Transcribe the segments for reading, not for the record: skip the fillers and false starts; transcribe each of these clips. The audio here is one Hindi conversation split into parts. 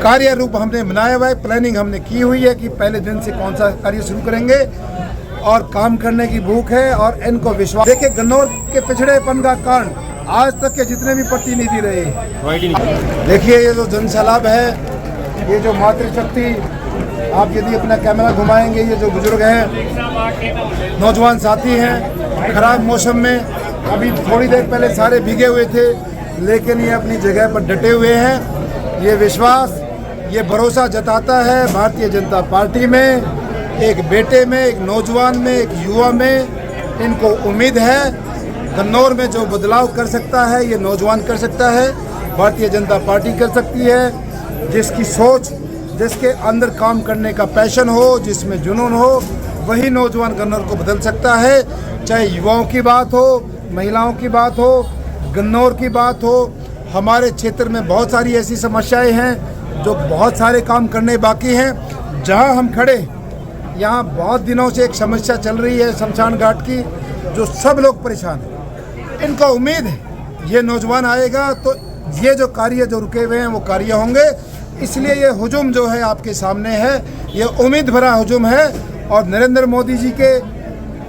कार्य रूप हमने बनाया हुआ है, प्लानिंग हमने की हुई है कि पहले दिन से कौन सा कार्य शुरू करेंगे और काम करने की भूख है और इनको विश्वास। देखिए, गन्नौर के पिछड़ेपन का कारण आज तक के जितने भी प्रतिनिधि रहे, देखिए ये जो जन सैलाब है, ये जो मातृशक्ति, आप यदि अपना कैमरा घुमाएंगे, ये जो बुजुर्ग हैं, नौजवान साथी हैं, खराब मौसम में अभी थोड़ी देर पहले सारे भीगे हुए थे, लेकिन ये अपनी जगह पर डटे हुए हैं। ये विश्वास, ये भरोसा जताता है भारतीय जनता पार्टी में, एक बेटे में, एक नौजवान में, एक युवा में। इनको उम्मीद है गन्नौर में जो बदलाव कर सकता है ये नौजवान कर सकता है, भारतीय जनता पार्टी कर सकती है। जिसकी सोच, जिसके अंदर काम करने का पैशन हो, जिसमें जुनून हो, वही नौजवान गन्नौर को बदल सकता है। चाहे युवाओं की बात हो, महिलाओं की बात हो, गन्नौर की बात हो। हमारे क्षेत्र में बहुत सारी ऐसी समस्याएं हैं जो बहुत सारे काम करने बाकी हैं। जहां हम खड़े, यहाँ बहुत दिनों से एक समस्या चल रही है शमशान घाट की, जो सब लोग परेशान हैं। इनको उम्मीद है ये नौजवान आएगा तो ये जो कार्य जो रुके हुए हैं वो कार्य होंगे। इसलिए ये हुजूम जो है आपके सामने है, ये उम्मीद भरा हुजूम है और नरेंद्र मोदी जी के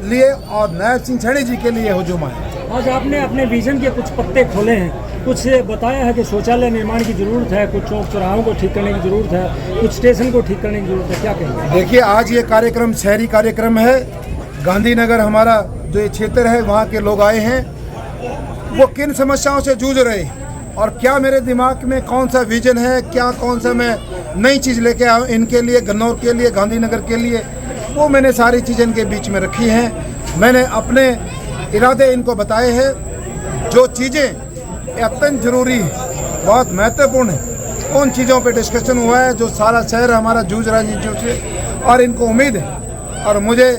लिए और नायब सिंह सैनी जी के लिए हुजूम है। आज आपने अपने विजन के कुछ पत्ते खोले हैं, कुछ बताया है कि शौचालय निर्माण की ज़रूरत है, कुछ चौक चौराहों को ठीक करने की ज़रूरत है, कुछ स्टेशन को ठीक करने की ज़रूरत है, क्या कहेंगे? देखिए, आज ये कार्यक्रम शहरी कार्यक्रम है। गांधीनगर हमारा जो ये क्षेत्र है, वहाँ के लोग आए हैं, वो किन समस्याओं से जूझ रहे हैं और क्या मेरे दिमाग में कौन सा विजन है, क्या कौन सा मैं नई चीज़ लेके आऊँ इनके लिए, गन्नौर के लिए, गांधीनगर के लिए, वो मैंने सारी चीज़ें इनके बीच में रखी हैं। मैंने अपने इरादे इनको बताए हैं। जो चीज़ें अत्यंत जरूरी, बहुत महत्वपूर्ण है, उन चीज़ों पे डिस्कशन हुआ है जो सारा शहर हमारा जूझ रहा है चीज़ों से, और इनको उम्मीद है और मुझे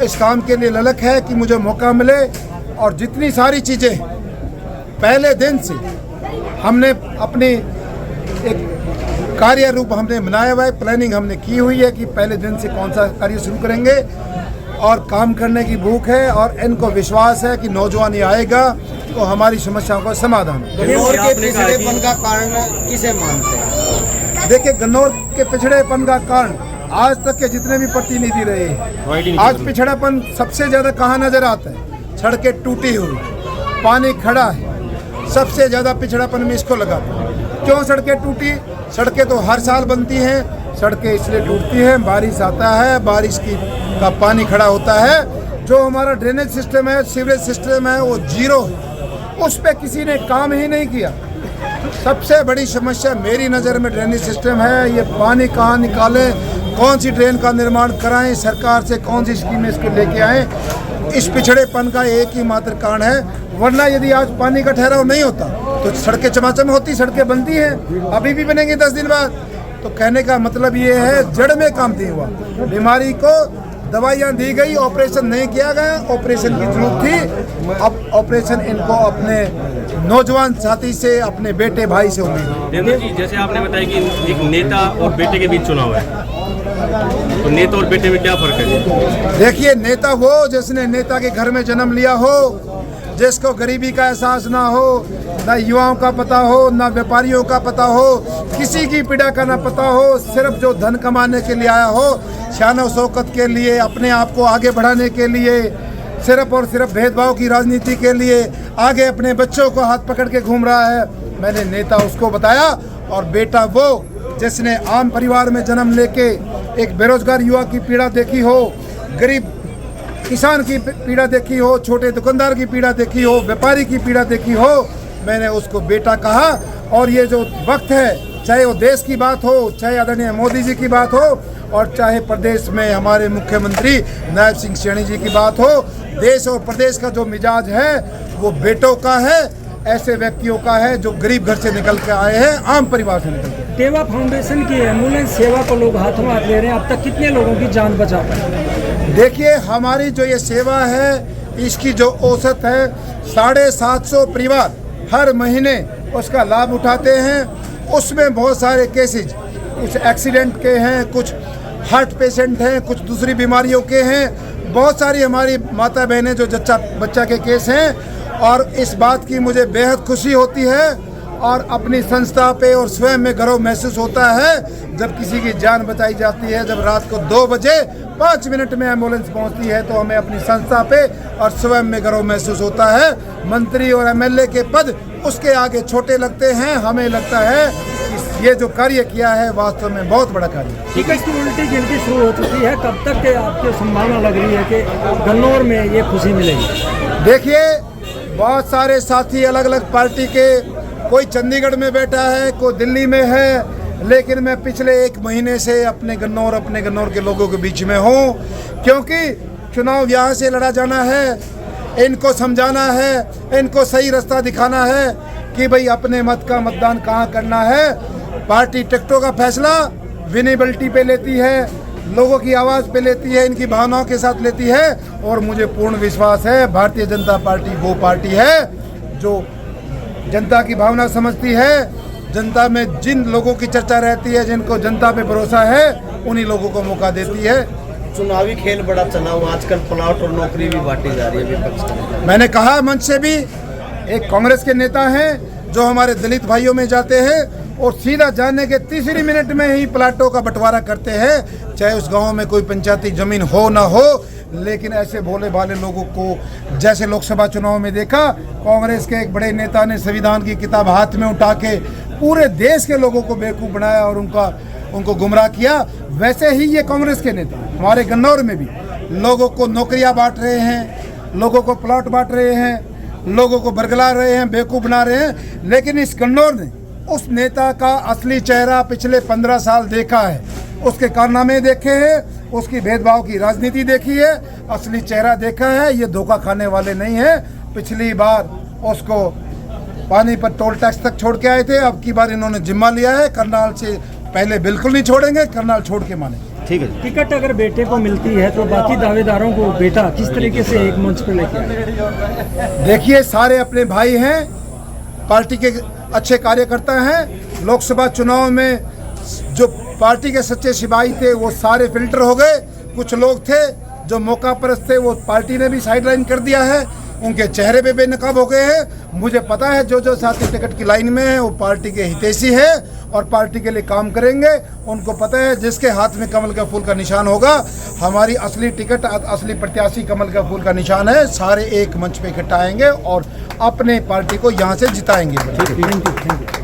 इस काम के लिए ललक है कि मुझे मौका मिले। और जितनी सारी चीज़ें पहले दिन से हमने अपनी एक कार्य रूप हमने बनाया हुआ है, प्लानिंग हमने की हुई है कि पहले दिन से कौन सा कार्य शुरू करेंगे और काम करने की भूख है और इनको विश्वास है कि नौजवान ही आएगा तो हमारी समस्याओं का समाधान। गन्नौर के पिछड़ेपन का कारण किसे मानते हैं? देखिए, गन्नौर के पिछड़ेपन का कारण आज तक के जितने भी प्रतिनिधि रहे, आज पिछड़ापन सबसे ज़्यादा कहाँ नजर आता है? सड़कें टूटी हुई, पानी खड़ा है, सबसे ज़्यादा पिछड़ापन में इसको लगा। क्यों सड़कें टूटी? सड़कें तो हर साल बनती हैं, सड़कें इसलिए टूटती हैं, बारिश आता है, बारिश का पानी खड़ा होता है। जो हमारा ड्रेनेज सिस्टम है, सीवरेज सिस्टम है, वो जीरो है, उस पर किसी ने काम ही नहीं किया। सबसे बड़ी समस्या मेरी नज़र में ड्रेनेज सिस्टम है। ये पानी कहाँ निकालें, कौन सी ड्रेन का निर्माण कराएं, सरकार से कौन सी स्कीमें इसको लेके आएँ। इस पिछड़ेपन का एक ही मात्र कारण है, वरना यदि आज पानी का ठहराव नहीं होता तो सड़कें चमाचम होती, सड़कें बनती हैं, अभी भी बनेंगी 10 दिन बाद। तो कहने का मतलब ये है, जड़ में काम नहीं हुआ। बीमारी को दवाइयाँ दी गई, ऑपरेशन नहीं किया गया, ऑपरेशन की जरूरत थी। अब ऑपरेशन इनको अपने नौजवान साथी से, अपने बेटे भाई से उम्मीद है। जी, जैसे आपने बताया कि एक नेता और बेटे के बीच चुनाव है, तो नेता और बेटे में क्या फर्क है? देखिए, नेता वो जिसने नेता के घर में जन्म लिया हो, जिसको गरीबी का एहसास ना हो, ना युवाओं का पता हो, ना व्यापारियों का पता हो, किसी की पीड़ा का ना पता हो, सिर्फ जो धन कमाने के लिए आया हो, शान शौकत के लिए, अपने आप को आगे बढ़ाने के लिए, सिर्फ और सिर्फ भेदभाव की राजनीति के लिए आगे अपने बच्चों को हाथ पकड़ के घूम रहा है। मैंने नेता उसको बताया, और बेटा वो जिसने आम परिवार में जन्म लेके एक बेरोजगार युवा की पीड़ा देखी हो, गरीब किसान की पीड़ा देखी हो, छोटे दुकानदार की पीड़ा देखी हो, व्यापारी की पीड़ा देखी हो, मैंने उसको बेटा कहा। और ये जो वक्त है, चाहे वो देश की बात हो, चाहे आदरणीय मोदी जी की बात हो, और चाहे प्रदेश में हमारे मुख्यमंत्री नायब सिंह सैनी जी की बात हो, देश और प्रदेश का जो मिजाज है वो बेटों का है, ऐसे व्यक्तियों का है जो गरीब घर से निकल के आए हैं, आम परिवार से निकल के। टेवा फाउंडेशन की एम्बुलेंस सेवा को लोग हाथों हाथ ले रहे हैं, अब तक कितने लोगों की जान बचा पाए? देखिए, हमारी जो ये सेवा है, इसकी जो औसत है 750 परिवार हर महीने उसका लाभ उठाते हैं। उसमें बहुत सारे केसेज, कुछ एक्सीडेंट के हैं, कुछ हार्ट पेशेंट हैं, कुछ दूसरी बीमारियों के हैं। बहुत सारी हमारी माता बहनें जो बच्चा के केस हैं, और इस बात की मुझे बेहद खुशी होती है और अपनी संस्था पे और स्वयं में गर्व महसूस होता है जब किसी की जान बचाई जाती है। जब रात को 2 बजे 5 मिनट में एम्बुलेंस पहुंचती है तो हमें अपनी संस्था पे और स्वयं में गर्व महसूस होता है। मंत्री और एमएलए के पद उसके आगे छोटे लगते हैं। हमें लगता है कि ये जो कार्य किया है वास्तव में बहुत बड़ा कार्य है। टिकट की उल्टी गिनती शुरू हो चुकी है, कब तक के आपको संभावना लग रही है कि गन्नौर में ये खुशी मिलेगी? देखिए, बहुत सारे साथी अलग अलग पार्टी के, कोई चंडीगढ़ में बैठा है, कोई दिल्ली में है, लेकिन मैं पिछले 1 महीने से अपने गन्नौर के लोगों के बीच में हूँ, क्योंकि चुनाव यहाँ से लड़ा जाना है। इनको समझाना है, इनको सही रास्ता दिखाना है कि भाई अपने मत का मतदान कहाँ करना है। पार्टी टिकटों का फैसला विनेबिलिटी पे लेती है, लोगों की आवाज़ पे लेती है, इनकी भावनाओं के साथ लेती है। और मुझे पूर्ण विश्वास है भारतीय जनता पार्टी वो पार्टी है जो जनता की भावना समझती है। जनता में जिन लोगों की चर्चा रहती है, जिनको जनता पे भरोसा है, उन्हीं लोगों को मौका देती है। चुनावी खेल बड़ा चला हुआ, आजकल प्लॉट और नौकरी भी बांटी जा रही है विपक्ष को। मैंने कहा मंच से भी, एक कांग्रेस के नेता हैं जो हमारे दलित भाइयों में जाते हैं और सीधा जाने के तीसरी मिनट में ही प्लाटों का बंटवारा करते हैं, चाहे उस गांव में कोई पंचायती जमीन हो ना हो। लेकिन ऐसे भोले भाले लोगों को जैसे लोकसभा चुनाव में देखा, कांग्रेस के एक बड़े नेता ने संविधान की किताब हाथ में उठा के पूरे देश के लोगों को बेवकूफ़ बनाया और उनको गुमराह किया। वैसे ही ये कांग्रेस के नेता हमारे गन्नौर में भी लोगों को नौकरियां बांट रहे हैं, लोगों को प्लॉट बांट रहे हैं, लोगों को बरगला रहे हैं, बेवकूफ़ बना रहे हैं। लेकिन इस गन्नौर ने उस नेता का असली चेहरा पिछले 15 साल देखा है, उसके कारनामे देखे हैं, उसकी भेदभाव की राजनीति देखी है, असली चेहरा देखा है। ये धोखा खाने वाले नहीं हैं। पिछली बार उसको पानी पर टोल टैक्स तक छोड़ के आए थे, अब की बार इन्होंने जिम्मा लिया है। करनाल से पहले बिल्कुल नहीं छोड़ेंगे, करनाल छोड़ के मानेंगे। ठीक है। टिकट अगर बेटे को मिलती है तो बाकी दावेदारों को बेटा किस तरीके से एक मंच पर लेके आए? देखिए, सारे अपने भाई हैं, पार्टी के अच्छे कार्यकर्ता हैं। लोकसभा चुनाव में जो पार्टी के सच्चे सिपाही थे वो सारे फिल्टर हो गए। कुछ लोग थे जो मौका परस्त थे, वो पार्टी ने भी साइडलाइन कर दिया है, उनके चेहरे पे बेनकाब हो गए हैं। मुझे पता है जो साथी टिकट की लाइन में है वो पार्टी के हितैषी है और पार्टी के लिए काम करेंगे। उनको पता है जिसके हाथ में कमल का फूल का निशान होगा, हमारी असली टिकट, असली प्रत्याशी कमल का फूल का निशान है। सारे एक मंच पे इकट्ठा आएंगे और अपने पार्टी को यहाँ से जिताएंगे। Thank you.